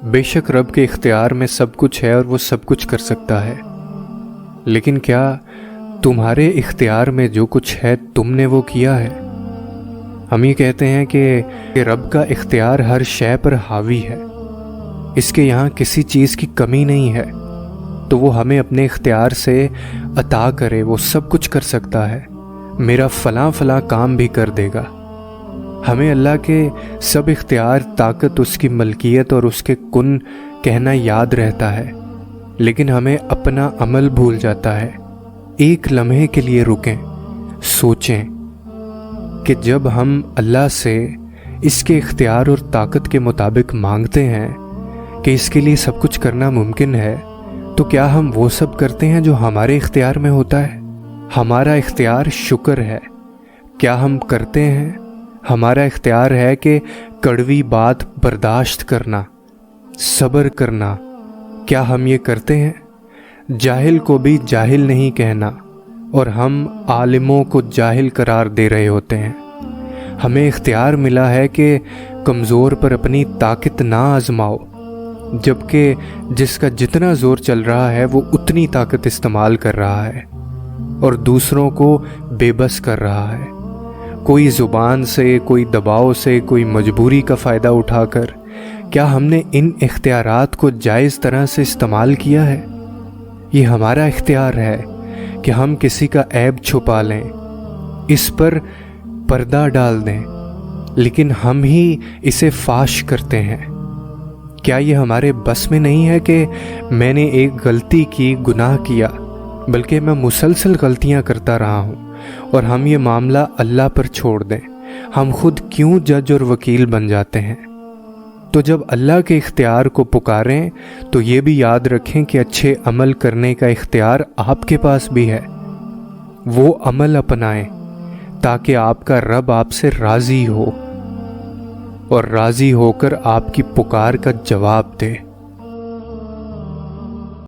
بے شک رب کے اختیار میں سب کچھ ہے اور وہ سب کچھ کر سکتا ہے، لیکن کیا تمہارے اختیار میں جو کچھ ہے تم نے وہ کیا ہے؟ ہم یہ کہتے ہیں کہ رب کا اختیار ہر شے پر حاوی ہے، اس کے یہاں کسی چیز کی کمی نہیں ہے، تو وہ ہمیں اپنے اختیار سے عطا کرے، وہ سب کچھ کر سکتا ہے، میرا فلاں فلاں کام بھی کر دے گا۔ ہمیں اللہ کے سب اختیار، طاقت، اس کی ملکیت اور اس کے کن کہنا یاد رہتا ہے، لیکن ہمیں اپنا عمل بھول جاتا ہے۔ ایک لمحے کے لیے رکیں، سوچیں کہ جب ہم اللہ سے اس کے اختیار اور طاقت کے مطابق مانگتے ہیں کہ اس کے لیے سب کچھ کرنا ممکن ہے، تو کیا ہم وہ سب کرتے ہیں جو ہمارے اختیار میں ہوتا ہے؟ ہمارا اختیار شکر ہے، کیا ہم کرتے ہیں؟ ہمارا اختیار ہے کہ کڑوی بات برداشت کرنا، صبر کرنا، کیا ہم یہ کرتے ہیں؟ جاہل کو بھی جاہل نہیں کہنا، اور ہم عالموں کو جاہل قرار دے رہے ہوتے ہیں۔ ہمیں اختیار ملا ہے کہ کمزور پر اپنی طاقت نہ آزماؤ، جبکہ جس کا جتنا زور چل رہا ہے وہ اتنی طاقت استعمال کر رہا ہے اور دوسروں کو بے بس کر رہا ہے۔ کوئی زبان سے، کوئی دباؤ سے، کوئی مجبوری کا فائدہ اٹھا کر، کیا ہم نے ان اختیارات کو جائز طرح سے استعمال کیا ہے؟ یہ ہمارا اختیار ہے کہ ہم کسی کا عیب چھپا لیں، اس پر پردہ ڈال دیں، لیکن ہم ہی اسے فاش کرتے ہیں۔ کیا یہ ہمارے بس میں نہیں ہے کہ میں نے ایک غلطی کی، گناہ کیا، بلکہ میں مسلسل غلطیاں کرتا رہا ہوں، اور ہم یہ معاملہ اللہ پر چھوڑ دیں؟ ہم خود کیوں جج اور وکیل بن جاتے ہیں؟ تو جب اللہ کے اختیار کو پکاریں تو یہ بھی یاد رکھیں کہ اچھے عمل کرنے کا اختیار آپ کے پاس بھی ہے۔ وہ عمل اپنائیں تاکہ آپ کا رب آپ سے راضی ہو، اور راضی ہو کر آپ کی پکار کا جواب دے۔